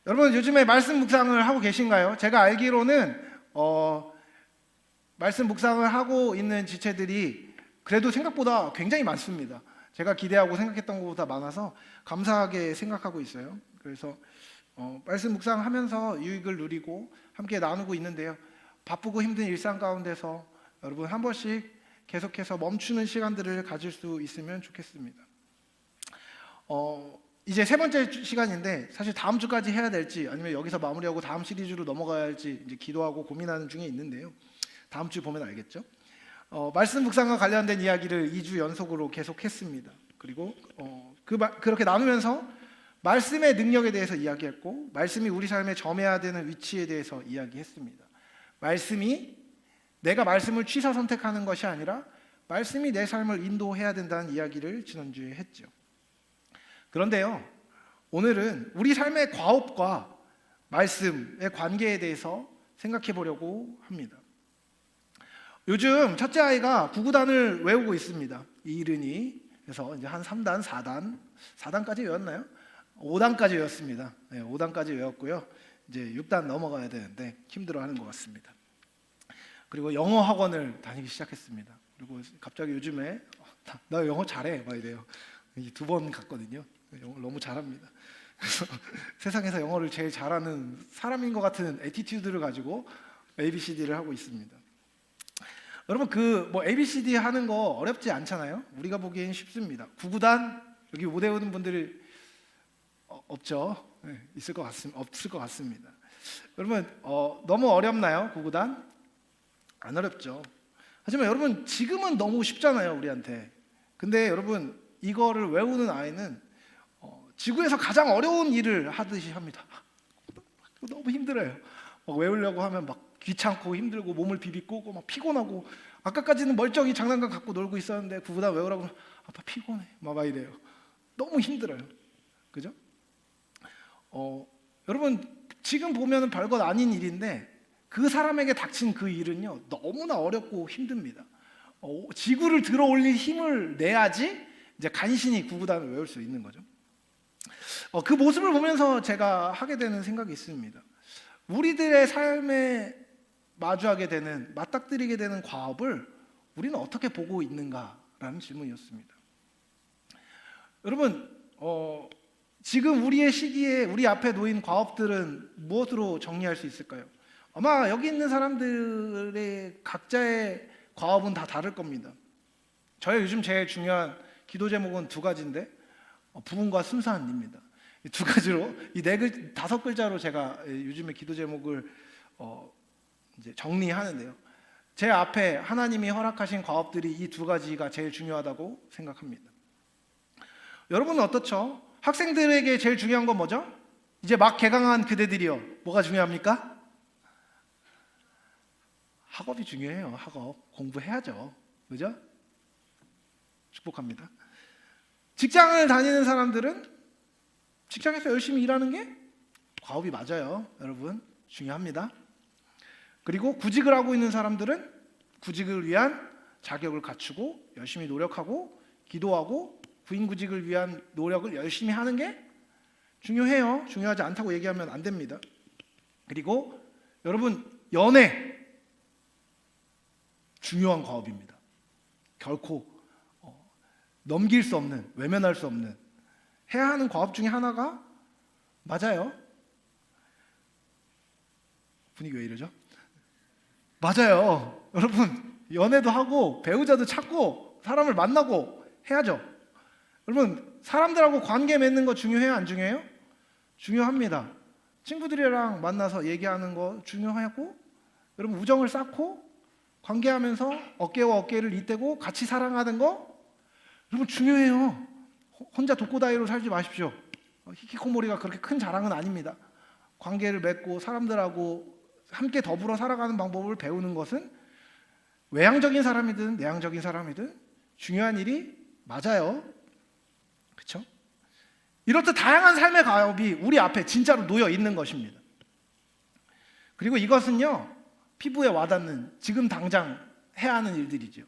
여러분 요즘에 말씀 묵상을 하고 계신가요? 제가 알기로는 말씀 묵상을 하고 있는 지체들이 그래도 생각보다 굉장히 많습니다. 제가 기대하고 생각했던 것보다 많아서 감사하게 생각하고 있어요. 그래서 말씀 묵상하면서 유익을 누리고 함께 나누고 있는데요. 바쁘고 힘든 일상 가운데서 여러분 한 번씩 계속해서 멈추는 시간들을 가질 수 있으면 좋겠습니다. 이제 세 번째 시간인데 사실 다음 주까지 해야 될지 아니면 여기서 마무리하고 다음 시리즈로 넘어가야 할지 이제 기도하고 고민하는 중에 있는데요. 다음 주 보면 알겠죠? 말씀 묵상과 관련된 이야기를 2주 연속으로 계속했습니다. 그리고 그렇게 나누면서 말씀의 능력에 대해서 이야기했고, 말씀이 우리 삶에 점해야 되는 위치에 대해서 이야기했습니다. 말씀이 내가 말씀을 취사 선택하는 것이 아니라 말씀이 내 삶을 인도해야 된다는 이야기를 지난주에 했죠. 그런데요, 오늘은 우리 삶의 과업과 말씀의 관계에 대해서 생각해 보려고 합니다. 요즘 첫째 아이가 구구단을 외우고 있습니다. 이른이. 그래서 이제 한 3단, 4단까지 외웠나요? 5단까지 외웠습니다. 네, 5단까지 외웠고요. 이제 6단 넘어가야 되는데 힘들어하는 것 같습니다. 그리고 영어 학원을 다니기 시작했습니다. 그리고 갑자기 요즘에 나 영어 잘해 막 이래요. 2번 갔거든요. 영어 너무 잘합니다. 그래서 세상에서 영어를 제일 잘하는 사람인 것 같은 애티튜드를 가지고 ABCD를 하고 있습니다. 여러분 ABCD 하는 거 어렵지 않잖아요. 우리가 보기엔 쉽습니다. 구구단 여기 못 외우는 분들이 없죠. 네, 없을 것 같습니다. 여러분 너무 어렵나요? 구구단? 안 어렵죠. 하지만 여러분 지금은 너무 쉽잖아요, 우리한테. 근데 여러분 이거를 외우는 아이는 지구에서 가장 어려운 일을 하듯이 합니다. 너무 힘들어요. 막 외우려고 하면 막 귀찮고 힘들고 몸을 비비고 막 피곤하고, 아까까지는 멀쩡히 장난감 갖고 놀고 있었는데 구구단 외우라고 하면 아빠 피곤해 막 이래요. 너무 힘들어요. 그죠? 여러분 지금 보면은 별것 아닌 일인데 그 사람에게 닥친 그 일은요 너무나 어렵고 힘듭니다. 지구를 들어 올릴 힘을 내야지 이제 간신히 구구단을 외울 수 있는 거죠. 그 모습을 보면서 제가 하게 되는 생각이 있습니다. 우리들의 삶에 마주하게 되는, 맞닥뜨리게 되는 과업을 우리는 어떻게 보고 있는가라는 질문이었습니다. 여러분 지금 우리의 시기에 우리 앞에 놓인 과업들은 무엇으로 정리할 수 있을까요? 아마 여기 있는 사람들의 각자의 과업은 다 다를 겁니다. 저의 요즘 제일 중요한 기도 제목은 두 가지인데 부흥과 순수한 일입니다. 이 두 가지로 이 5글자로 제가 요즘에 기도 제목을 이제 정리하는데요. 제 앞에 하나님이 허락하신 과업들이 이 두 가지가 제일 중요하다고 생각합니다. 여러분은 어떻죠? 학생들에게 제일 중요한 건 뭐죠? 이제 막 개강한 그대들이요. 뭐가 중요합니까? 학업이 중요해요. 학업. 공부해야죠. 그죠? 축복합니다. 직장을 다니는 사람들은 직장에서 열심히 일하는 게 과업이 맞아요. 여러분 중요합니다. 그리고 구직을 하고 있는 사람들은 구직을 위한 자격을 갖추고 열심히 노력하고 기도하고 부인구직을 위한 노력을 열심히 하는 게 중요해요. 중요하지 않다고 얘기하면 안 됩니다. 그리고 여러분 연애 중요한 과업입니다. 결코 넘길 수 없는, 외면할 수 없는 해야 하는 과업 중에 하나가 맞아요. 분위기 왜 이러죠? 맞아요. 여러분 연애도 하고 배우자도 찾고 사람을 만나고 해야죠. 여러분 사람들하고 관계 맺는 거 중요해요? 안 중요해요? 중요합니다. 친구들이랑 만나서 얘기하는 거 중요하고, 여러분 우정을 쌓고 관계하면서 어깨와 어깨를 잇대고 같이 사랑하는 거 여러분 중요해요. 혼자 독고다이로 살지 마십시오. 히키코모리가 그렇게 큰 자랑은 아닙니다. 관계를 맺고 사람들하고 함께 더불어 살아가는 방법을 배우는 것은 외향적인 사람이든 내향적인 사람이든 중요한 일이 맞아요. 그렇죠? 이렇듯 다양한 삶의 과업이 우리 앞에 진짜로 놓여 있는 것입니다. 그리고 이것은요 피부에 와닿는 지금 당장 해야 하는 일들이죠.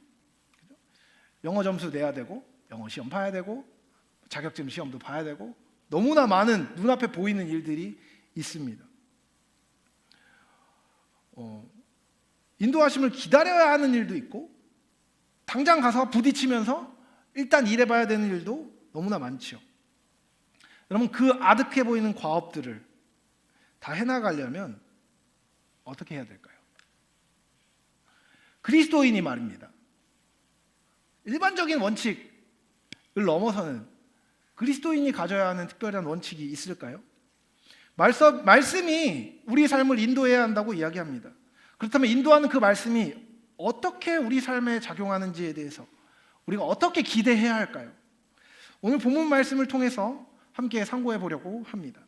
영어 점수 내야 되고 영어 시험 봐야 되고 자격증 시험도 봐야 되고 너무나 많은 눈앞에 보이는 일들이 있습니다. 인도하심을 기다려야 하는 일도 있고 당장 가서 부딪히면서 일단 일해봐야 되는 일도 너무나 많지요. 여러분, 그 아득해 보이는 과업들을 다 해나가려면 어떻게 해야 될까요? 그리스도인이 말입니다. 일반적인 원칙을 넘어서는 그리스도인이 가져야 하는 특별한 원칙이 있을까요? 말씀이 우리 삶을 인도해야 한다고 이야기합니다. 그렇다면 인도하는 그 말씀이 어떻게 우리 삶에 작용하는지에 대해서 우리가 어떻게 기대해야 할까요? 오늘 본문 말씀을 통해서 함께 상고해 보려고 합니다.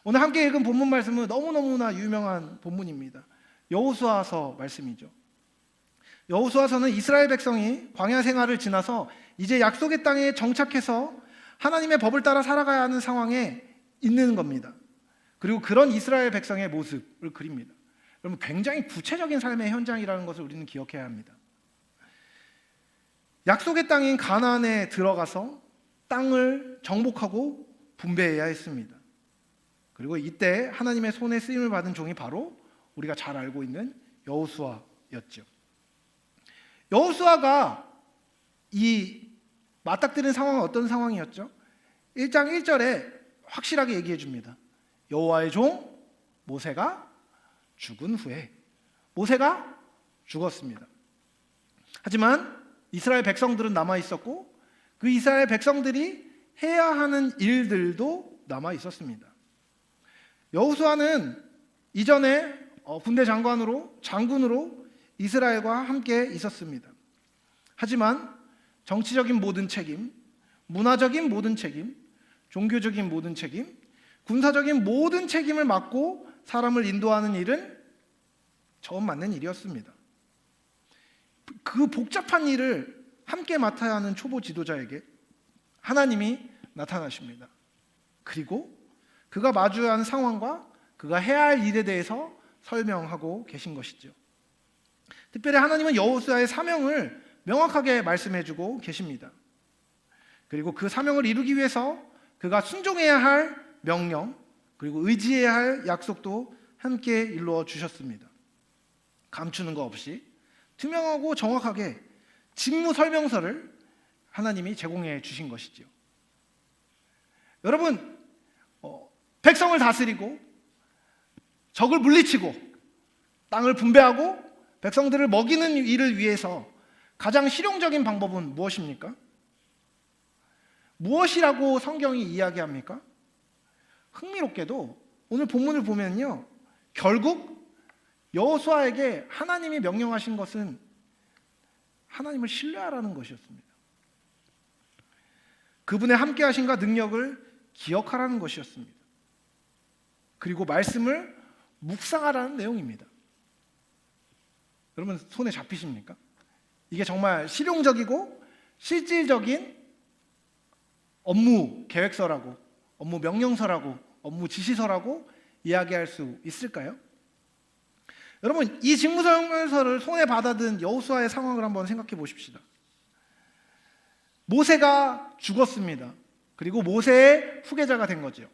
오늘 함께 읽은 본문 말씀은 너무너무나 유명한 본문입니다. 여호수아서 말씀이죠. 여호수아서는 이스라엘 백성이 광야 생활을 지나서 이제 약속의 땅에 정착해서 하나님의 법을 따라 살아가야 하는 상황에 있는 겁니다. 그리고 그런 이스라엘 백성의 모습을 그립니다. 여러분, 굉장히 구체적인 삶의 현장이라는 것을 우리는 기억해야 합니다. 약속의 땅인 가나안에 들어가서 땅을 정복하고 분배해야 했습니다. 그리고 이때 하나님의 손에 쓰임을 받은 종이 바로 우리가 잘 알고 있는 여호수아였죠. 여호수아가 이 맞닥뜨린 상황은 어떤 상황이었죠? 1장 1절에 확실하게 얘기해 줍니다. 여호와의 종 모세가 죽은 후에 모세가 죽었습니다. 하지만 이스라엘 백성들은 남아 있었고 그 이스라엘 백성들이 해야 하는 일들도 남아 있었습니다. 여호수아는 이전에 군대 장군으로 이스라엘과 함께 있었습니다. 하지만 정치적인 모든 책임, 문화적인 모든 책임, 종교적인 모든 책임, 군사적인 모든 책임을 맡고 사람을 인도하는 일은 처음 맡는 일이었습니다. 그 복잡한 일을 함께 맡아야 하는 초보 지도자에게 하나님이 나타나십니다. 그리고 그가 마주한 한 상황과 그가 해야 할 일에 대해서 설명하고 계신 것이죠. 특별히 하나님은 여호수아의 사명을 명확하게 말씀해주고 계십니다. 그리고 그 사명을 이루기 위해서 그가 순종해야 할 명령 그리고 의지해야 할 약속도 함께 일러어 주셨습니다. 감추는 거 없이 투명하고 정확하게 직무 설명서를 하나님이 제공해 주신 것이죠. 여러분, 백성을 다스리고 적을 물리치고 땅을 분배하고 백성들을 먹이는 일을 위해서 가장 실용적인 방법은 무엇입니까? 무엇이라고 성경이 이야기합니까? 흥미롭게도 오늘 본문을 보면요, 결국 여호수아에게 하나님이 명령하신 것은 하나님을 신뢰하라는 것이었습니다. 그분의 함께하심과 능력을 기억하라는 것이었습니다. 그리고 말씀을 묵상하라는 내용입니다. 여러분, 손에 잡히십니까? 이게 정말 실용적이고 실질적인 업무 계획서라고, 업무 명령서라고, 업무 지시서라고 이야기할 수 있을까요? 여러분, 이 직무설명서를 손에 받아든 여호수아의 상황을 한번 생각해 보십시다. 모세가 죽었습니다. 그리고 모세의 후계자가 된 거죠.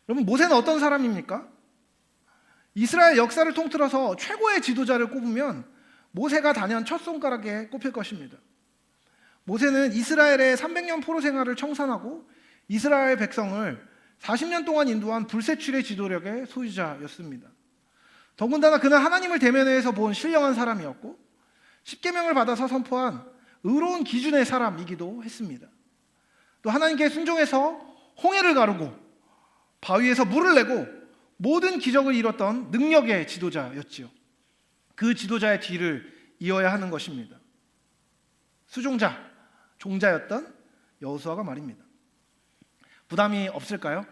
여러분, 모세는 어떤 사람입니까? 이스라엘 역사를 통틀어서 최고의 지도자를 꼽으면 모세가 단연 첫 손가락에 꼽힐 것입니다. 모세는 이스라엘의 300년 포로 생활을 청산하고 이스라엘 백성을 40년 동안 인도한 불세출의 지도력의 소유자였습니다. 더군다나 그는 하나님을 대면해서 본 신령한 사람이었고 십계명을 받아서 선포한 의로운 기준의 사람이기도 했습니다. 또 하나님께 순종해서 홍해를 가르고 바위에서 물을 내고 모든 기적을 이뤘던 능력의 지도자였지요. 그 지도자의 뒤를 이어야 하는 것입니다. 수종자, 종자였던 여호수아가 말입니다. 부담이 없을까요?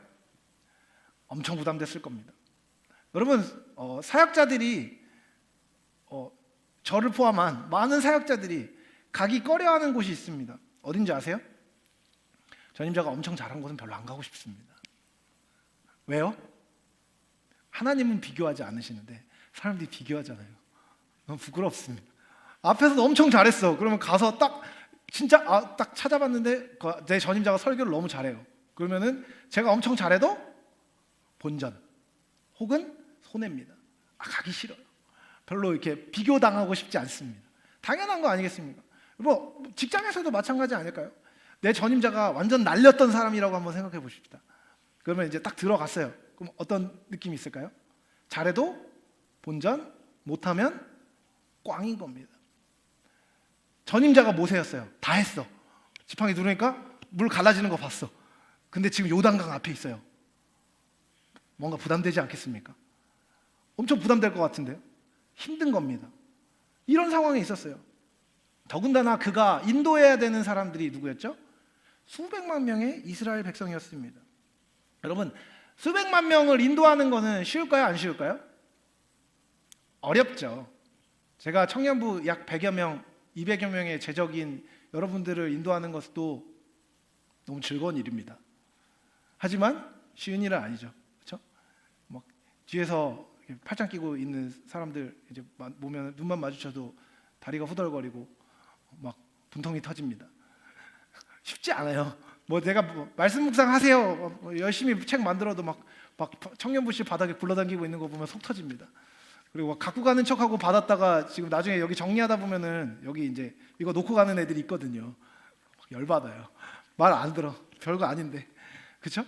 엄청 부담됐을 겁니다. 여러분, 사역자들이 저를 포함한 많은 사역자들이 가기 꺼려하는 곳이 있습니다. 어딘지 아세요? 전임자가 엄청 잘한 곳은 별로 안 가고 싶습니다. 왜요? 하나님은 비교하지 않으시는데 사람들이 비교하잖아요. 너무 부끄럽습니다. 앞에서도 엄청 잘했어. 그러면 가서 딱 진짜 딱 찾아봤는데 내 전임자가 설교를 너무 잘해요. 그러면은 제가 엄청 잘해도 본전, 혹은 손해입니다. 가기 싫어요. 별로 이렇게 비교당하고 싶지 않습니다. 당연한 거 아니겠습니까? 뭐 직장에서도 마찬가지 아닐까요? 내 전임자가 완전 날렸던 사람이라고 한번 생각해 보십시다. 그러면 이제 딱 들어갔어요. 그럼 어떤 느낌이 있을까요? 잘해도 본전, 못하면 꽝인 겁니다. 전임자가 모세였어요. 다 했어. 지팡이 누르니까 물 갈라지는 거 봤어. 근데 지금 요단강 앞에 있어요. 뭔가 부담되지 않겠습니까? 엄청 부담될 것 같은데요. 힘든 겁니다. 이런 상황이 있었어요. 더군다나 그가 인도해야 되는 사람들이 누구였죠? 수백만 명의 이스라엘 백성이었습니다. 여러분, 수백만 명을 인도하는 것은 쉬울까요? 안 쉬울까요? 어렵죠. 제가 청년부 약 100여 명, 200여 명의 제적인 여러분들을 인도하는 것도 너무 즐거운 일입니다. 하지만 쉬운 일은 아니죠. 그렇죠? 막 뒤에서 팔짱 끼고 있는 사람들 이제 보면 눈만 마주쳐도 다리가 후덜거리고 막 분통이 터집니다. 쉽지 않아요. 뭐 내가 말씀 묵상하세요. 열심히 책 만들어도 막 청년부실 바닥에 굴러다니고 있는 거 보면 속 터집니다. 그리고 막 갖고 가는 척하고 받았다가 지금 나중에 여기 정리하다 보면은 여기 이제 이거 놓고 가는 애들이 있거든요. 막 열받아요. 말 안 들어. 별거 아닌데. 그렇죠?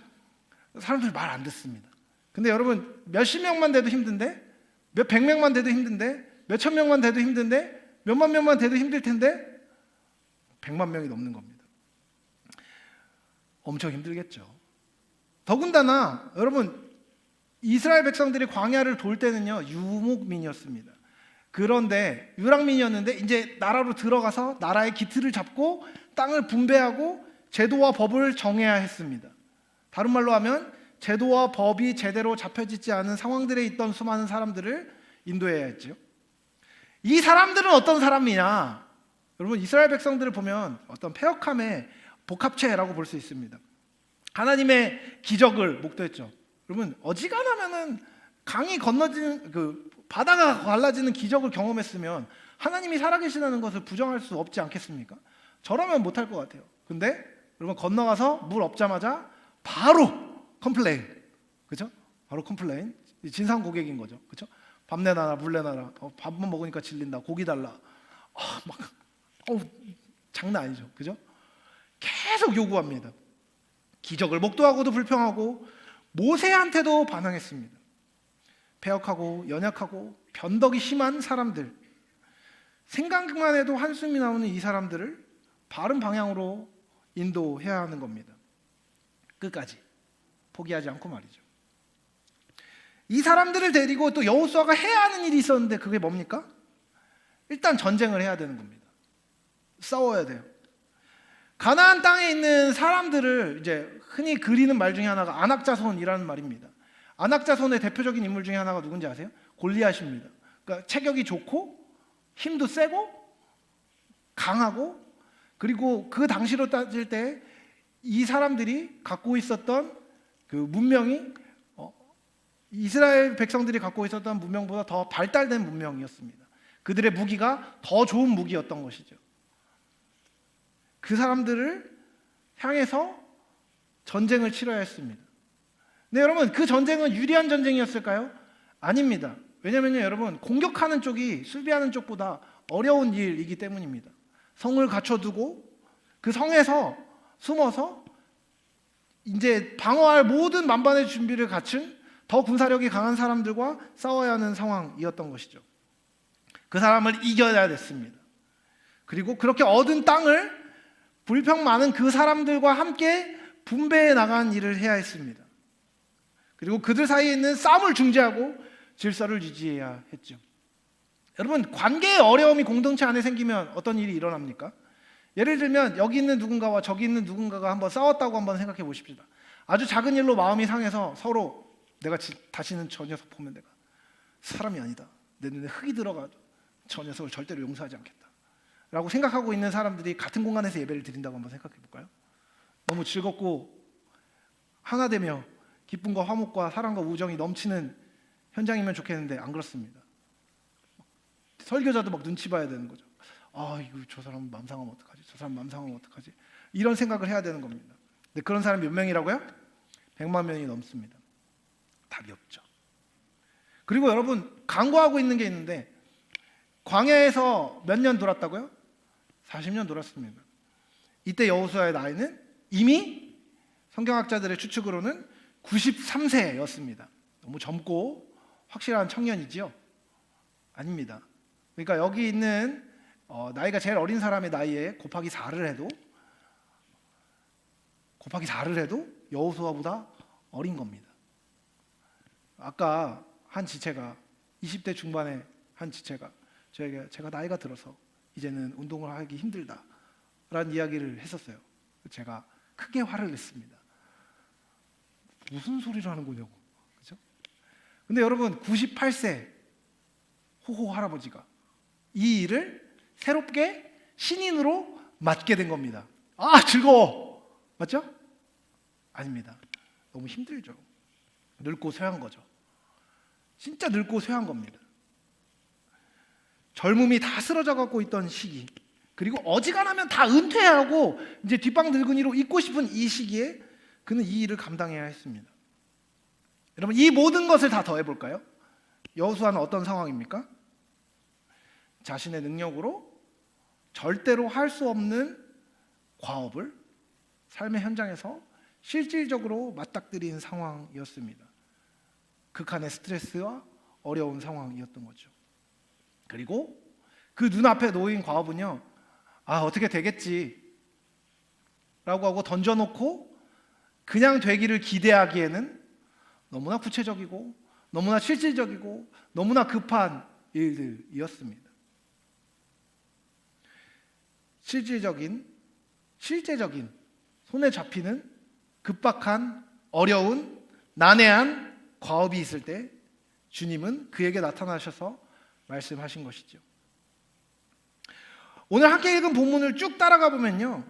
사람들 말 안 듣습니다. 근데 여러분 몇십 명만 돼도 힘든데, 몇 백 명만 돼도 힘든데, 몇 천 명만 돼도 힘든데, 몇만 명만 돼도 힘들 텐데 100만 명이 넘는 겁니다. 엄청 힘들겠죠. 더군다나 여러분 이스라엘 백성들이 광야를 돌 때는요 유목민이었습니다. 그런데 유랑민이었는데 이제 나라로 들어가서 나라의 기틀을 잡고 땅을 분배하고 제도와 법을 정해야 했습니다. 다른 말로 하면 제도와 법이 제대로 잡혀지지 않은 상황들에 있던 수많은 사람들을 인도해야 했죠. 이 사람들은 어떤 사람이냐? 여러분 이스라엘 백성들을 보면 어떤 패역함의 복합체라고 볼 수 있습니다. 하나님의 기적을 목도했죠. 여러분 어지간하면은 강이 건너지는 그 바다가 갈라지는 기적을 경험했으면 하나님이 살아계시다는 것을 부정할 수 없지 않겠습니까? 저라면 못할 것 같아요. 근데 여러분 건너가서 물 없자마자 바로 컴플레인, 그렇죠? 바로 컴플레인, 진상 고객인 거죠, 그렇죠? 밥 내놔라, 물 내놔라, 밥만 먹으니까 질린다, 고기 달라, 장난 아니죠, 그렇죠? 계속 요구합니다. 기적을 목도하고도 불평하고 모세한테도 반항했습니다. 패역하고 연약하고 변덕이 심한 사람들, 생각만 해도 한숨이 나오는 이 사람들을 바른 방향으로 인도해야 하는 겁니다. 끝까지 포기하지 않고 말이죠. 이 사람들을 데리고 또 여호수아가 해야 하는 일이 있었는데 그게 뭡니까? 일단 전쟁을 해야 되는 겁니다. 싸워야 돼요. 가나안 땅에 있는 사람들을 이제 흔히 그리는 말 중에 하나가 안악자손이라는 말입니다. 안악자손의 대표적인 인물 중에 하나가 누군지 아세요? 골리앗입니다. 그러니까 체격이 좋고 힘도 세고 강하고, 그리고 그 당시로 따질 때 이 사람들이 갖고 있었던 그 문명이 이스라엘 백성들이 갖고 있었던 문명보다 더 발달된 문명이었습니다. 그들의 무기가 더 좋은 무기였던 것이죠. 그 사람들을 향해서 전쟁을 치러야 했습니다. 근데 여러분 그 전쟁은 유리한 전쟁이었을까요? 아닙니다. 왜냐면요 여러분 공격하는 쪽이 수비하는 쪽보다 어려운 일이기 때문입니다. 성을 갖춰두고 그 성에서 숨어서 이제 방어할 모든 만반의 준비를 갖춘 더 군사력이 강한 사람들과 싸워야 하는 상황이었던 것이죠. 그 사람을 이겨야 됐습니다. 그리고 그렇게 얻은 땅을 불평 많은 그 사람들과 함께 분배해 나간 일을 해야 했습니다. 그리고 그들 사이에 있는 싸움을 중재하고 질서를 유지해야 했죠. 여러분 관계의 어려움이 공동체 안에 생기면 어떤 일이 일어납니까? 예를 들면 여기 있는 누군가와 저기 있는 누군가가 한번 싸웠다고 한번 생각해 보십시다. 아주 작은 일로 마음이 상해서 서로 내가 다시는 저 녀석 보면 내가 사람이 아니다, 내 눈에 흙이 들어가도 저 녀석을 절대로 용서하지 않겠다 라고 생각하고 있는 사람들이 같은 공간에서 예배를 드린다고 한번 생각해 볼까요? 너무 즐겁고 하나되며 기쁨과 화목과 사랑과 우정이 넘치는 현장이면 좋겠는데 안 그렇습니다. 설교자도 막 눈치 봐야 되는 거죠. 이거 저 사람 맘 상하면 어떡하지? 저 사람 맘 상하면 어떡하지? 이런 생각을 해야 되는 겁니다. 근데 그런 사람이 몇 명이라고요? 100만 명이 넘습니다. 답이 없죠. 그리고 여러분 간구하고 있는 게 있는데 광야에서 몇 년 돌았다고요? 40년 돌았습니다. 이때 여호수아의 나이는 이미 성경학자들의 추측으로는 93세였습니다. 너무 젊고 확실한 청년이지요? 아닙니다. 그러니까 여기 있는 나이가 제일 어린 사람의 나이에 곱하기 4를 해도 여호수아보다 어린 겁니다. 아까 한 지체가 20대 중반의 한 지체가 저에게 제가 나이가 들어서 이제는 운동을 하기 힘들다라는 이야기를 했었어요. 제가 크게 화를 냈습니다. 무슨 소리를 하는 거냐고, 그렇죠? 근데 여러분 98세 호호 할아버지가 이 일을 새롭게 신인으로 맡게 된 겁니다. 아 즐거워, 맞죠? 아닙니다. 너무 힘들죠. 늙고 쇠한 거죠. 진짜 늙고 쇠한 겁니다. 젊음이 다 쓰러져 갖고 있던 시기, 그리고 어지간하면 다 은퇴하고 이제 뒷방 늙은이로 있고 싶은 이 시기에 그는 이 일을 감당해야 했습니다. 여러분 이 모든 것을 다 더해 볼까요? 여호수아는 어떤 상황입니까? 자신의 능력으로 절대로 할 수 없는 과업을 삶의 현장에서 실질적으로 맞닥뜨린 상황이었습니다. 극한의 스트레스와 어려운 상황이었던 거죠. 그리고 그 눈앞에 놓인 과업은요, 어떻게 되겠지 라고 하고 던져놓고 그냥 되기를 기대하기에는 너무나 구체적이고 너무나 실질적이고 너무나 급한 일들이었습니다. 실제적인 손에 잡히는 급박한 어려운 난해한 과업이 있을 때 주님은 그에게 나타나셔서 말씀하신 것이죠. 오늘 함께 읽은 본문을 쭉 따라가 보면요,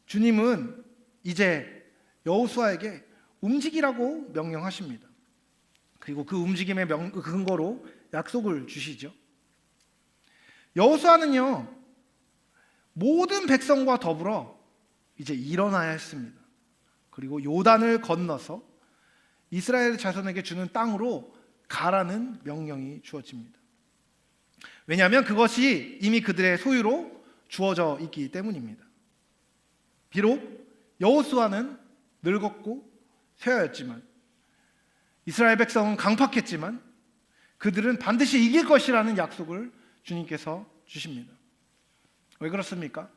주님은 이제 여호수아에게 움직이라고 명령하십니다. 그리고 그 움직임의 근거로 약속을 주시죠. 여호수아는요 모든 백성과 더불어 이제 일어나야 했습니다. 그리고 요단을 건너서 이스라엘 자손에게 주는 땅으로 가라는 명령이 주어집니다. 왜냐하면 그것이 이미 그들의 소유로 주어져 있기 때문입니다. 비록 여호수아는 늙었고 쇠하였지만, 이스라엘 백성은 강팍했지만 그들은 반드시 이길 것이라는 약속을 주님께서 주십니다. 왜 그렇습니까?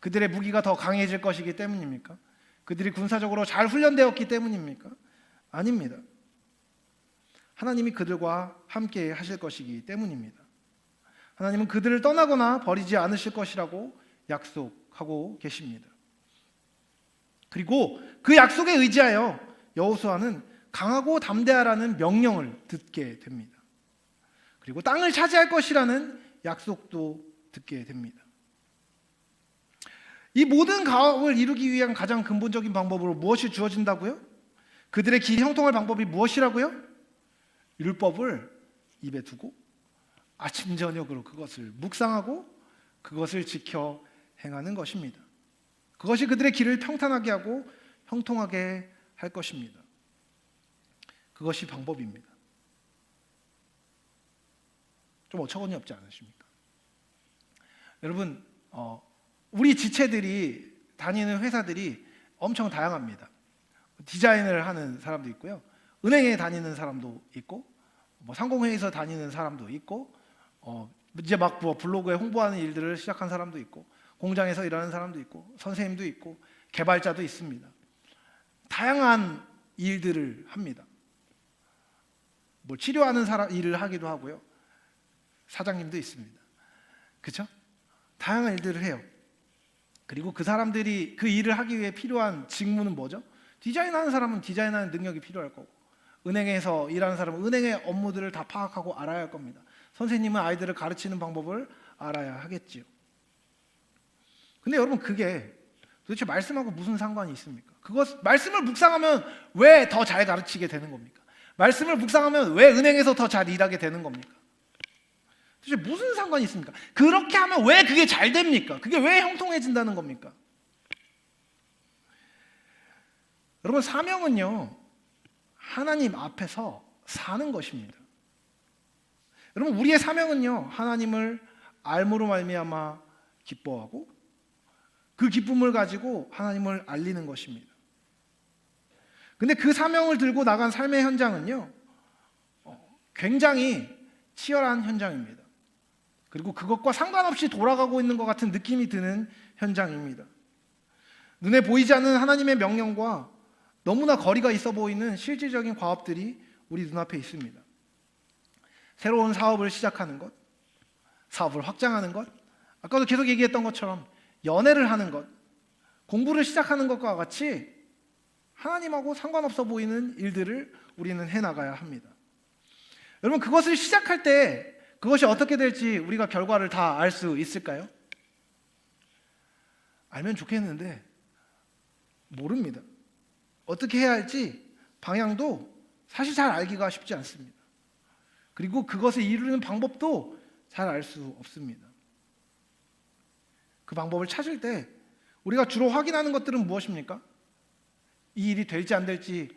그들의 무기가 더 강해질 것이기 때문입니까? 그들이 군사적으로 잘 훈련되었기 때문입니까? 아닙니다. 하나님이 그들과 함께 하실 것이기 때문입니다. 하나님은 그들을 떠나거나 버리지 않으실 것이라고 약속하고 계십니다. 그리고 그 약속에 의지하여 여호수아는 강하고 담대하라는 명령을 듣게 됩니다. 그리고 땅을 차지할 것이라는 약속도 듣게 됩니다. 이 모든 가업을 이루기 위한 가장 근본적인 방법으로 무엇이 주어진다고요? 그들의 길이 형통할 방법이 무엇이라고요? 율법을 입에 두고 아침 저녁으로 그것을 묵상하고 그것을 지켜 행하는 것입니다. 그것이 그들의 길을 평탄하게 하고 형통하게 할 것입니다. 그것이 방법입니다. 좀 어처구니 없지 않으십니까? 여러분, 우리 지체들이 다니는 회사들이 엄청 다양합니다. 디자인을 하는 사람도 있고요, 은행에 다니는 사람도 있고, 상공회의소 다니는 사람도 있고, 이제 막 블로그에 홍보하는 일들을 시작한 사람도 있고, 공장에서 일하는 사람도 있고, 선생님도 있고, 개발자도 있습니다. 다양한 일들을 합니다. 치료하는 사람 일을 하기도 하고요, 사장님도 있습니다. 그렇죠? 다양한 일들을 해요. 그리고 그 사람들이 그 일을 하기 위해 필요한 직무는 뭐죠? 디자인하는 사람은 디자인하는 능력이 필요할 거고, 은행에서 일하는 사람은 은행의 업무들을 다 파악하고 알아야 할 겁니다. 선생님은 아이들을 가르치는 방법을 알아야 하겠지요. 근데 여러분, 그게 도대체 말씀하고 무슨 상관이 있습니까? 말씀을 묵상하면 왜 더 잘 가르치게 되는 겁니까? 말씀을 묵상하면 왜 은행에서 더 잘 일하게 되는 겁니까? 도대체 무슨 상관이 있습니까? 그렇게 하면 왜 그게 잘 됩니까? 그게 왜 형통해진다는 겁니까? 여러분, 사명은요 하나님 앞에서 사는 것입니다. 여러분, 우리의 사명은요, 하나님을 알므로 말미암아 기뻐하고 그 기쁨을 가지고 하나님을 알리는 것입니다. 근데 그 사명을 들고 나간 삶의 현장은요, 굉장히 치열한 현장입니다. 그리고 그것과 상관없이 돌아가고 있는 것 같은 느낌이 드는 현장입니다. 눈에 보이지 않는 하나님의 명령과 너무나 거리가 있어 보이는 실질적인 과업들이 우리 눈앞에 있습니다. 새로운 사업을 시작하는 것, 사업을 확장하는 것, 아까도 계속 얘기했던 것처럼 연애를 하는 것, 공부를 시작하는 것과 같이 하나님하고 상관없어 보이는 일들을 우리는 해나가야 합니다. 여러분, 그것을 시작할 때 그것이 어떻게 될지 우리가 결과를 다 알 수 있을까요? 알면 좋겠는데 모릅니다. 어떻게 해야 할지 방향도 사실 잘 알기가 쉽지 않습니다. 그리고 그것을 이루는 방법도 잘 알 수 없습니다. 그 방법을 찾을 때 우리가 주로 확인하는 것들은 무엇입니까? 이 일이 될지 안 될지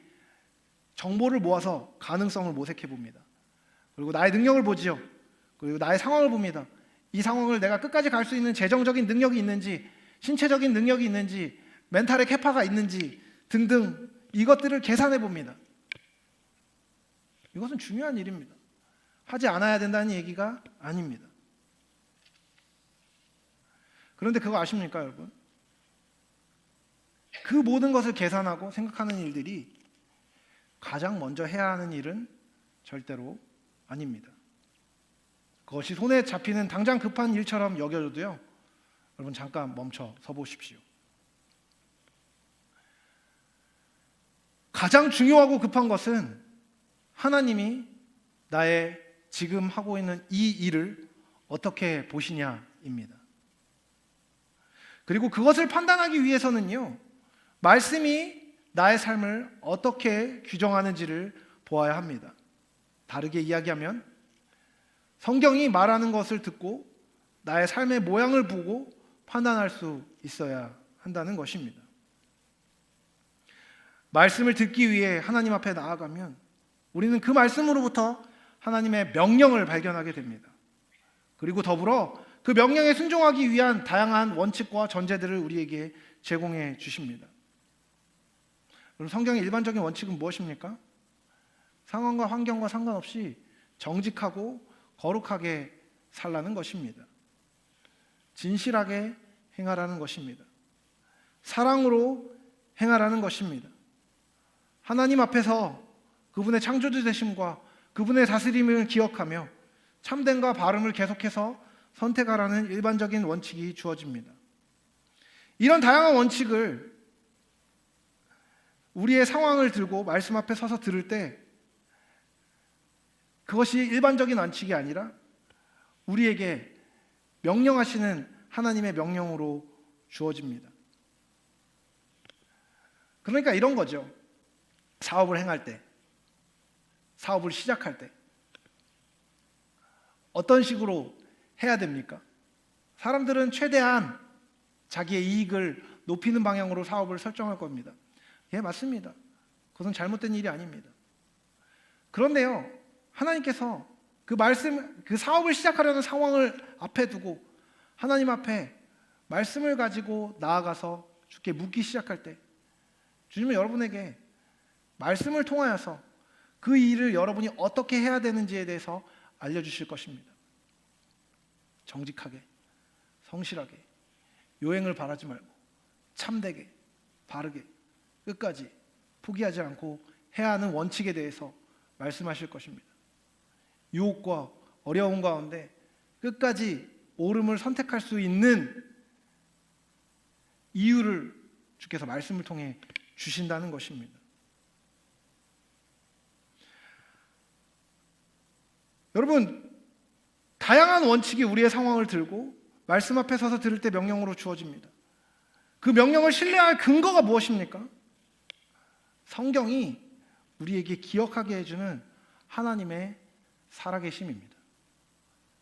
정보를 모아서 가능성을 모색해 봅니다. 그리고 나의 능력을 보지요. 그리고 나의 상황을 봅니다. 이 상황을 내가 끝까지 갈 수 있는 재정적인 능력이 있는지, 신체적인 능력이 있는지, 멘탈의 캐파가 있는지 등등 이것들을 계산해 봅니다. 이것은 중요한 일입니다. 하지 않아야 된다는 얘기가 아닙니다. 그런데 그거 아십니까, 여러분? 그 모든 것을 계산하고 생각하는 일들이 가장 먼저 해야 하는 일은 절대로 아닙니다. 그것이 손에 잡히는 당장 급한 일처럼 여겨져도요, 여러분 잠깐 멈춰 서 보십시오. 가장 중요하고 급한 것은 하나님이 나의 지금 하고 있는 이 일을 어떻게 보시냐입니다. 그리고 그것을 판단하기 위해서는요, 말씀이 나의 삶을 어떻게 규정하는지를 보아야 합니다. 다르게 이야기하면 성경이 말하는 것을 듣고 나의 삶의 모양을 보고 판단할 수 있어야 한다는 것입니다. 말씀을 듣기 위해 하나님 앞에 나아가면 우리는 그 말씀으로부터 하나님의 명령을 발견하게 됩니다. 그리고 더불어 그 명령에 순종하기 위한 다양한 원칙과 전제들을 우리에게 제공해 주십니다. 그럼 성경의 일반적인 원칙은 무엇입니까? 상황과 환경과 상관없이 정직하고 거룩하게 살라는 것입니다. 진실하게 행하라는 것입니다. 사랑으로 행하라는 것입니다. 하나님 앞에서 그분의 창조주 되심과 그분의 다스림을 기억하며 참됨과 바름을 계속해서 선택하라는 일반적인 원칙이 주어집니다. 이런 다양한 원칙을 우리의 상황을 들고 말씀 앞에 서서 들을 때 그것이 일반적인 원칙이 아니라 우리에게 명령하시는 하나님의 명령으로 주어집니다. 그러니까 이런 거죠. 사업을 행할 때, 사업을 시작할 때 어떤 식으로 해야 됩니까? 사람들은 최대한 자기의 이익을 높이는 방향으로 사업을 설정할 겁니다. 예, 맞습니다. 그것은 잘못된 일이 아닙니다. 그런데요, 하나님께서 그 사업을 시작하려는 상황을 앞에 두고 하나님 앞에 말씀을 가지고 나아가서 주께 묻기 시작할 때 주님은 여러분에게 말씀을 통하여서 그 일을 여러분이 어떻게 해야 되는지에 대해서 알려주실 것입니다. 정직하게, 성실하게, 요행을 바라지 말고 참되게, 바르게, 끝까지 포기하지 않고 해야 하는 원칙에 대해서 말씀하실 것입니다. 유혹과 어려움 가운데 끝까지 옳음을 선택할 수 있는 이유를 주께서 말씀을 통해 주신다는 것입니다. 여러분, 다양한 원칙이 우리의 상황을 들고 말씀 앞에 서서 들을 때 명령으로 주어집니다. 그 명령을 신뢰할 근거가 무엇입니까? 성경이 우리에게 기억하게 해주는 하나님의 살아계심입니다.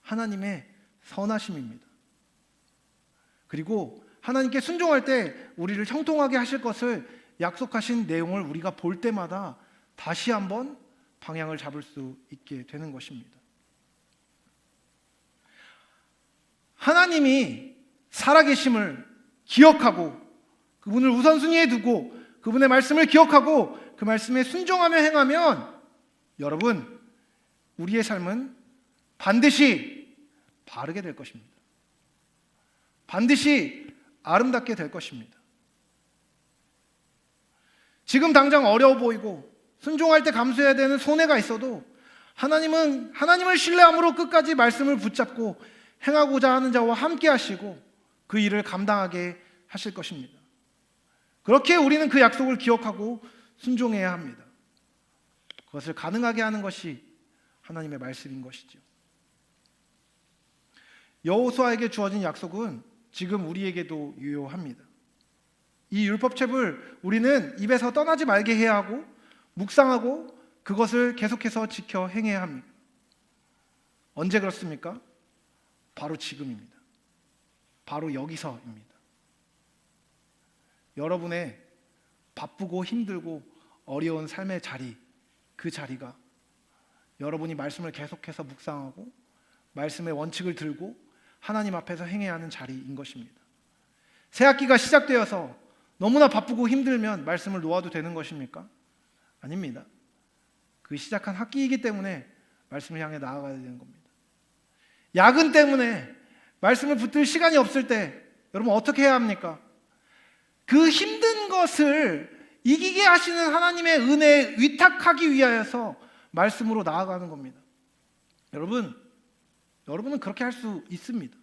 하나님의 선하심입니다. 그리고 하나님께 순종할 때 우리를 형통하게 하실 것을 약속하신 내용을 우리가 볼 때마다 다시 한번 방향을 잡을 수 있게 되는 것입니다. 하나님이 살아계심을 기억하고 그분을 우선순위에 두고 그분의 말씀을 기억하고 그 말씀에 순종하며 행하면 여러분, 우리의 삶은 반드시 바르게 될 것입니다. 반드시 아름답게 될 것입니다. 지금 당장 어려워 보이고 순종할 때 감수해야 되는 손해가 있어도 하나님을 신뢰함으로 끝까지 말씀을 붙잡고 행하고자 하는 자와 함께 하시고 그 일을 감당하게 하실 것입니다. 그렇게 우리는 그 약속을 기억하고 순종해야 합니다. 그것을 가능하게 하는 것이 하나님의 말씀인 것이죠. 여호수아에게 주어진 약속은 지금 우리에게도 유효합니다. 이 율법책을 우리는 입에서 떠나지 말게 해야 하고 묵상하고 그것을 계속해서 지켜 행해야 합니다. 언제 그렇습니까? 바로 지금입니다. 바로 여기서입니다. 여러분의 바쁘고 힘들고 어려운 삶의 자리, 그 자리가 여러분이 말씀을 계속해서 묵상하고 말씀의 원칙을 들고 하나님 앞에서 행해야 하는 자리인 것입니다. 새 학기가 시작되어서 너무나 바쁘고 힘들면 말씀을 놓아도 되는 것입니까? 아닙니다. 그 시작한 학기이기 때문에 말씀을 향해 나아가야 되는 겁니다. 야근 때문에 말씀을 붙들 시간이 없을 때 여러분 어떻게 해야 합니까? 그 힘든 것을 이기게 하시는 하나님의 은혜에 위탁하기 위하여서 말씀으로 나아가는 겁니다. 여러분은 그렇게 할 수 있습니다.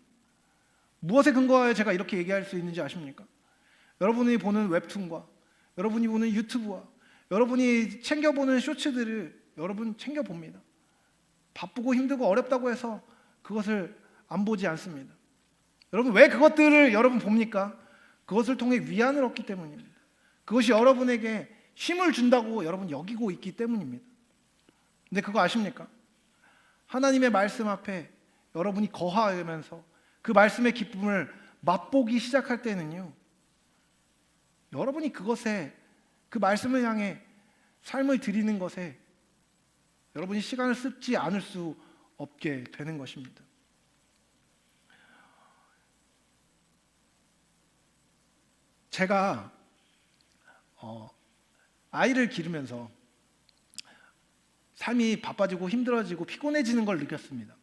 무엇에 근거하여 제가 이렇게 얘기할 수 있는지 아십니까? 여러분이 보는 웹툰과 여러분이 보는 유튜브와 여러분이 챙겨보는 쇼츠들을 여러분 챙겨봅니다. 바쁘고 힘들고 어렵다고 해서 그것을 안 보지 않습니다. 여러분 왜 그것들을 여러분 봅니까? 그것을 통해 위안을 얻기 때문입니다. 그것이 여러분에게 쉼을 준다고 여러분 여기고 있기 때문입니다. 근데 그거 아십니까? 하나님의 말씀 앞에 여러분이 거하면서 그 말씀의 기쁨을 맛보기 시작할 때는요, 여러분이 그것에 그 말씀을 향해 삶을 드리는 것에 여러분이 시간을 쓰지 않을 수 없게 되는 것입니다. 제가 아이를 기르면서 삶이 바빠지고 힘들어지고 피곤해지는 걸 느꼈습니다.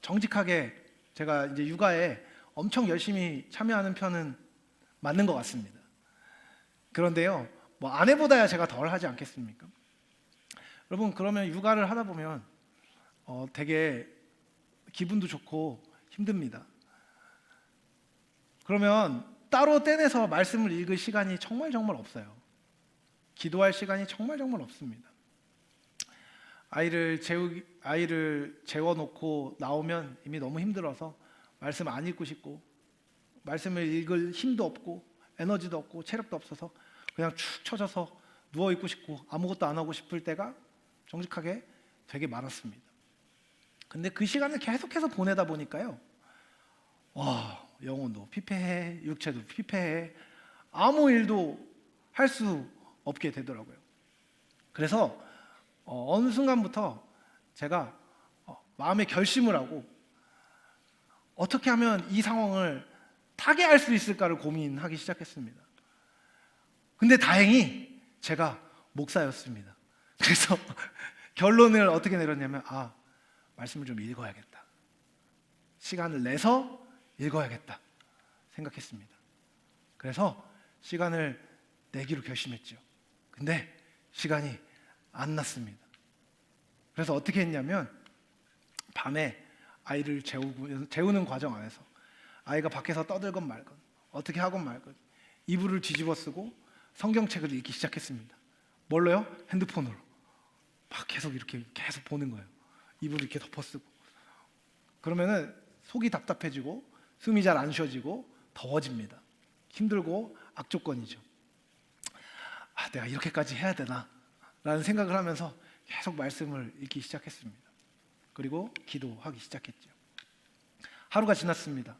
정직하게 제가 이제 육아에 엄청 열심히 참여하는 편은 맞는 것 같습니다. 그런데요, 뭐 아내보다야 제가 덜 하지 않겠습니까? 여러분 그러면 육아를 하다 보면 되게 기분도 좋고 힘듭니다. 그러면 따로 떼내서 말씀을 읽을 시간이 정말 없어요. 기도할 시간이 정말 없습니다. 아이를 재워놓고 나오면 이미 너무 힘들어서 말씀 안 읽고 싶고 말씀을 읽을 힘도 없고 에너지도 없고 체력도 없어서 그냥 축 처져서 누워있고 싶고 아무것도 안 하고 싶을 때가 정직하게 되게 많았습니다. 근데 그 시간을 계속해서 보내다 보니까요, 영혼도 피폐해, 육체도 피폐해, 아무 일도 할 수 없게 되더라고요. 그래서 어느 순간부터 제가 마음의 결심을 하고 어떻게 하면 이 상황을 타개할 수 있을까를 고민하기 시작했습니다. 근데 다행히 제가 목사였습니다. 그래서 결론을 어떻게 내렸냐면 말씀을 좀 읽어야겠다. 시간을 내서 읽어야겠다 생각했습니다. 그래서 시간을 내기로 결심했죠. 근데 시간이 안 났습니다. 그래서 어떻게 했냐면 밤에 아이를 재우는 과정 안에서 아이가 밖에서 떠들건 말건 어떻게 하건 말건 이불을 뒤집어 쓰고 성경책을 읽기 시작했습니다. 뭘로요? 핸드폰으로. 막 계속 보는 거예요. 이불을 이렇게 덮어쓰고. 그러면은 속이 답답해지고 숨이 잘 안 쉬어지고 더워집니다. 힘들고 악조건이죠. 내가 이렇게까지 해야 되나? 라는 생각을 하면서 계속 말씀을 읽기 시작했습니다. 그리고 기도하기 시작했죠. 하루가 지났습니다.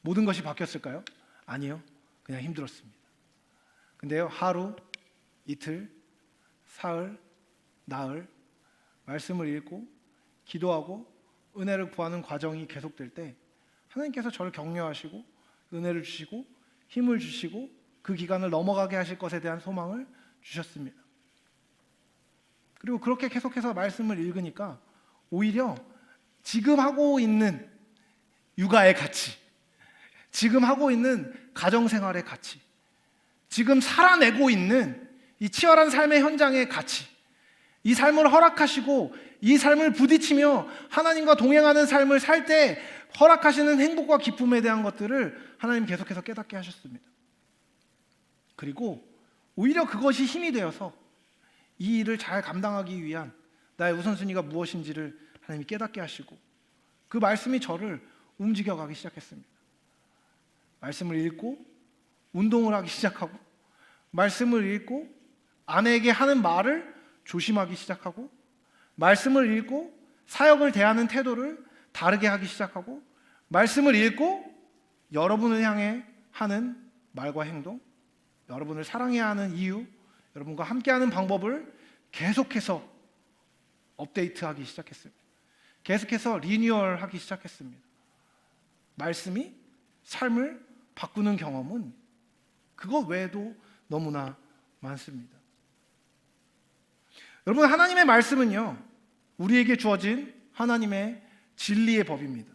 모든 것이 바뀌었을까요? 아니요. 그냥 힘들었습니다. 근데요, 하루, 이틀, 사흘, 나흘 말씀을 읽고 기도하고 은혜를 구하는 과정이 계속될 때 하나님께서 저를 격려하시고 은혜를 주시고 힘을 주시고 그 기간을 넘어가게 하실 것에 대한 소망을 주셨습니다. 그리고 그렇게 계속해서 말씀을 읽으니까 오히려 지금 하고 있는 육아의 가치, 지금 하고 있는 가정생활의 가치, 지금 살아내고 있는 이 치열한 삶의 현장의 가치, 이 삶을 허락하시고 이 삶을 부딪히며 하나님과 동행하는 삶을 살 때 허락하시는 행복과 기쁨에 대한 것들을 하나님 계속해서 깨닫게 하셨습니다. 그리고 오히려 그것이 힘이 되어서 이 일을 잘 감당하기 위한 나의 우선순위가 무엇인지를 하나님이 깨닫게 하시고 그 말씀이 저를 움직여가기 시작했습니다. 말씀을 읽고 운동을 하기 시작하고 말씀을 읽고 아내에게 하는 말을 조심하기 시작하고 말씀을 읽고 사역을 대하는 태도를 다르게 하기 시작하고 말씀을 읽고 여러분을 향해 하는 말과 행동, 여러분을 사랑해야 하는 이유, 여러분과 함께하는 방법을 계속해서 업데이트하기 시작했습니다. 계속해서 리뉴얼하기 시작했습니다. 말씀이 삶을 바꾸는 경험은 그것 외에도 너무나 많습니다. 여러분, 하나님의 말씀은요, 우리에게 주어진 하나님의 진리의 법입니다.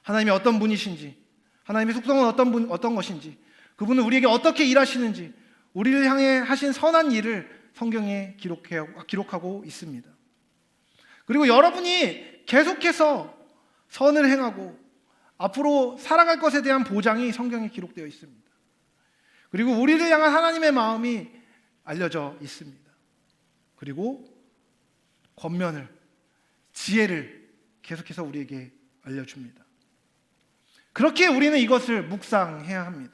하나님이 어떤 분이신지, 하나님의 속성은 어떤 것인지, 그분은 우리에게 어떻게 일하시는지, 우리를 향해 하신 선한 일을 성경에 기록하고 있습니다. 그리고 여러분이 계속해서 선을 행하고 앞으로 살아갈 것에 대한 보장이 성경에 기록되어 있습니다. 그리고 우리를 향한 하나님의 마음이 알려져 있습니다. 그리고 권면을, 지혜를 계속해서 우리에게 알려줍니다. 그렇게 우리는 이것을 묵상해야 합니다.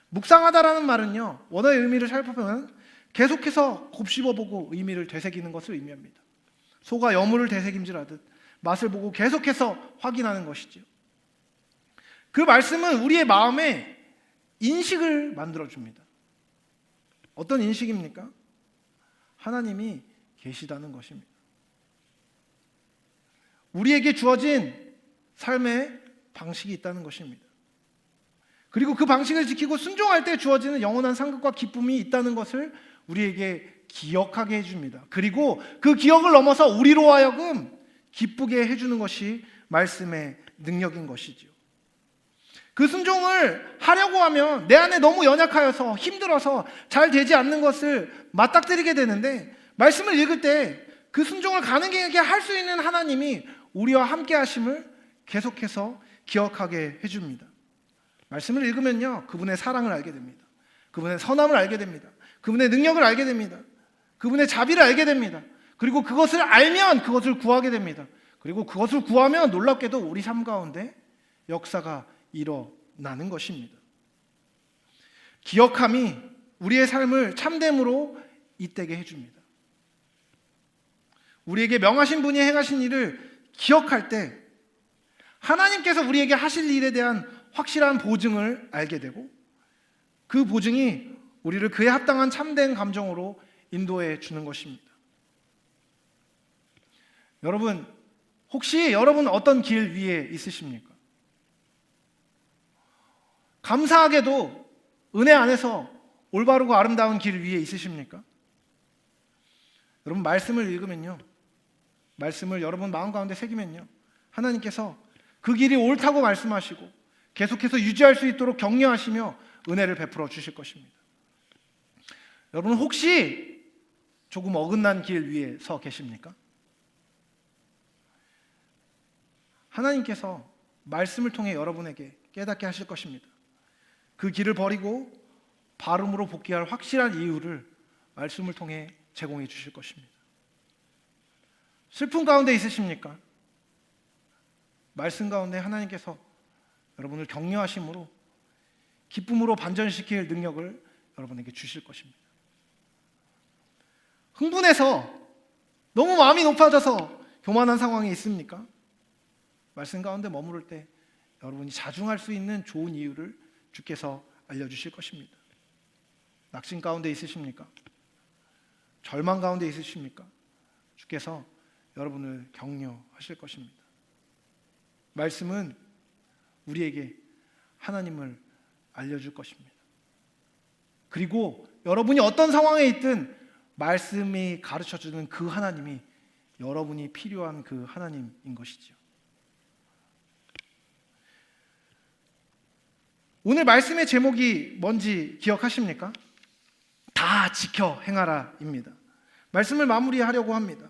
묵상하다라는 말은요, 원어의 의미를 살펴보면 계속해서 곱씹어보고 의미를 되새기는 것을 의미합니다. 소가 여물을 되새김질하듯 맛을 보고 계속해서 확인하는 것이죠. 그 말씀은 우리의 마음에 인식을 만들어줍니다. 어떤 인식입니까? 하나님이 계시다는 것입니다. 우리에게 주어진 삶의 방식이 있다는 것입니다. 그리고 그 방식을 지키고 순종할 때 주어지는 영원한 상급과 기쁨이 있다는 것을 우리에게 기억하게 해줍니다. 그리고 그 기억을 넘어서 우리로 하여금 기쁘게 해주는 것이 말씀의 능력인 것이죠. 그 순종을 하려고 하면 내 안에 너무 연약하여서 힘들어서 잘 되지 않는 것을 맞닥뜨리게 되는데, 말씀을 읽을 때 그 순종을 가능하게 할 수 있는 하나님이 우리와 함께 하심을 계속해서 기억하게 해줍니다. 말씀을 읽으면요, 그분의 사랑을 알게 됩니다. 그분의 선함을 알게 됩니다. 그분의 능력을 알게 됩니다. 그분의 자비를 알게 됩니다. 그리고 그것을 알면 그것을 구하게 됩니다. 그리고 그것을 구하면 놀랍게도 우리 삶 가운데 역사가 일어나는 것입니다. 기억함이 우리의 삶을 참됨으로 잇대게 해줍니다. 우리에게 명하신 분이 행하신 일을 기억할 때 하나님께서 우리에게 하실 일에 대한 확실한 보증을 알게 되고, 그 보증이 우리를 그에 합당한 참된 감정으로 인도해 주는 것입니다. 여러분, 혹시 여러분 어떤 길 위에 있으십니까? 감사하게도 은혜 안에서 올바르고 아름다운 길 위에 있으십니까? 여러분, 말씀을 읽으면요, 말씀을 여러분 마음 가운데 새기면요, 하나님께서 그 길이 옳다고 말씀하시고 계속해서 유지할 수 있도록 격려하시며 은혜를 베풀어 주실 것입니다. 여러분, 혹시 조금 어긋난 길 위에 서 계십니까? 하나님께서 말씀을 통해 여러분에게 깨닫게 하실 것입니다. 그 길을 버리고 바름으로 복귀할 확실한 이유를 말씀을 통해 제공해 주실 것입니다. 슬픔 가운데 있으십니까? 말씀 가운데 하나님께서 여러분을 격려하심으로 기쁨으로 반전시킬 능력을 여러분에게 주실 것입니다. 흥분해서 너무 마음이 높아져서 교만한 상황에 있습니까? 말씀 가운데 머무를 때 여러분이 자중할 수 있는 좋은 이유를 주께서 알려주실 것입니다. 낙심 가운데 있으십니까? 절망 가운데 있으십니까? 주께서 여러분을 격려하실 것입니다. 말씀은 우리에게 하나님을 알려줄 것입니다. 그리고 여러분이 어떤 상황에 있든 말씀이 가르쳐주는 그 하나님이 여러분이 필요한 그 하나님인 것이지요. 오늘 말씀의 제목이 뭔지 기억하십니까? 다 지켜 행하라입니다. 말씀을 마무리하려고 합니다.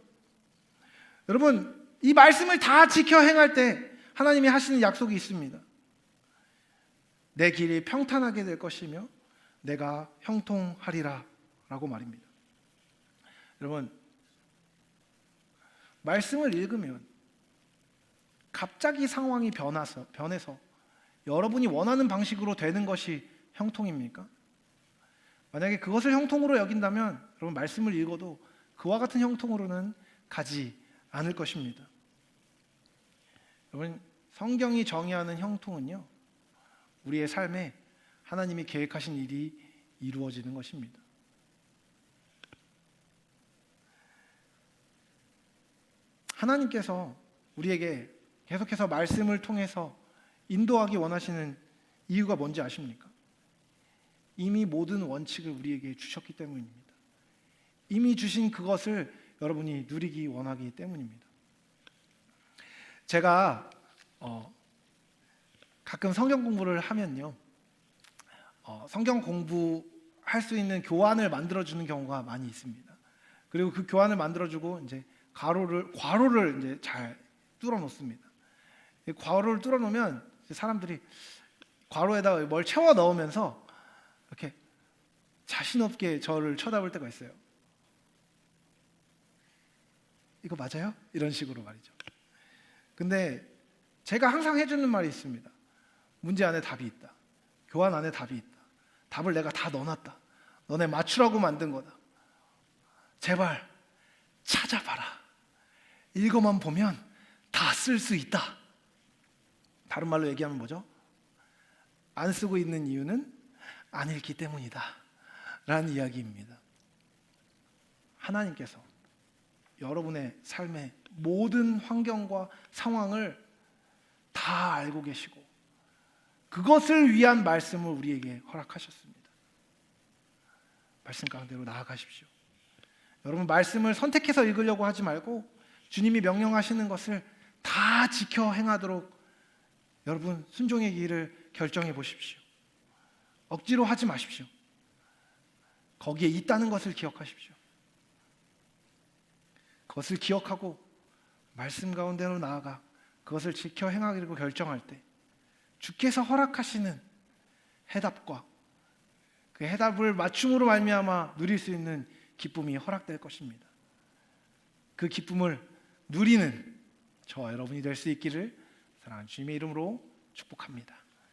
여러분, 이 말씀을 다 지켜 행할 때 하나님이 하시는 약속이 있습니다. 내 길이 평탄하게 될 것이며 내가 형통하리라 라고 말입니다. 여러분, 말씀을 읽으면 갑자기 상황이 변해서 여러분이 원하는 방식으로 되는 것이 형통입니까? 만약에 그것을 형통으로 여긴다면 여러분, 말씀을 읽어도 그와 같은 형통으로는 가지 않을 것입니다. 여러분, 성경이 정의하는 형통은요, 우리의 삶에 하나님이 계획하신 일이 이루어지는 것입니다. 하나님께서 우리에게 계속해서 말씀을 통해서 인도하기 원하시는 이유가 뭔지 아십니까? 이미 모든 원칙을 우리에게 주셨기 때문입니다. 이미 주신 그것을 여러분이 누리기 원하기 때문입니다. 제가 가끔 성경 공부를 하면요, 성경 공부할 수 있는 교환을 만들어주는 경우가 많이 있습니다. 그리고 그 교환을 만들어주고 이제 괄호를 이제 잘 뚫어 놓습니다. 괄호를 뚫어 놓으면 사람들이 괄호에다가 뭘 채워 넣으면서 이렇게 자신 없게 저를 쳐다볼 때가 있어요. 이거 맞아요? 이런 식으로 말이죠. 근데 제가 항상 해주는 말이 있습니다. 문제 안에 답이 있다. 교환 안에 답이 있다. 답을 내가 다 넣어놨다. 너네 맞추라고 만든 거다. 제발 찾아봐라. 읽어만 보면 다 쓸 수 있다. 다른 말로 얘기하면 뭐죠? 안 쓰고 있는 이유는 안 읽기 때문이다 라는 이야기입니다. 하나님께서 여러분의 삶의 모든 환경과 상황을 다 알고 계시고 그것을 위한 말씀을 우리에게 허락하셨습니다. 말씀 가운데로 나아가십시오. 여러분, 말씀을 선택해서 읽으려고 하지 말고 주님이 명령하시는 것을 다 지켜 행하도록 여러분 순종의 길을 결정해 보십시오. 억지로 하지 마십시오. 거기에 있다는 것을 기억하십시오. 그것을 기억하고 말씀 가운데로 나아가 그것을 지켜 행하기로 결정할 때 주께서 허락하시는 해답과 그 해답을 맞춤으로 말미암아 누릴 수 있는 기쁨이 허락될 것입니다. 그 기쁨을 누리는 저와 여러분이 될 수 있기를 사랑하는 주님의 이름으로 축복합니다.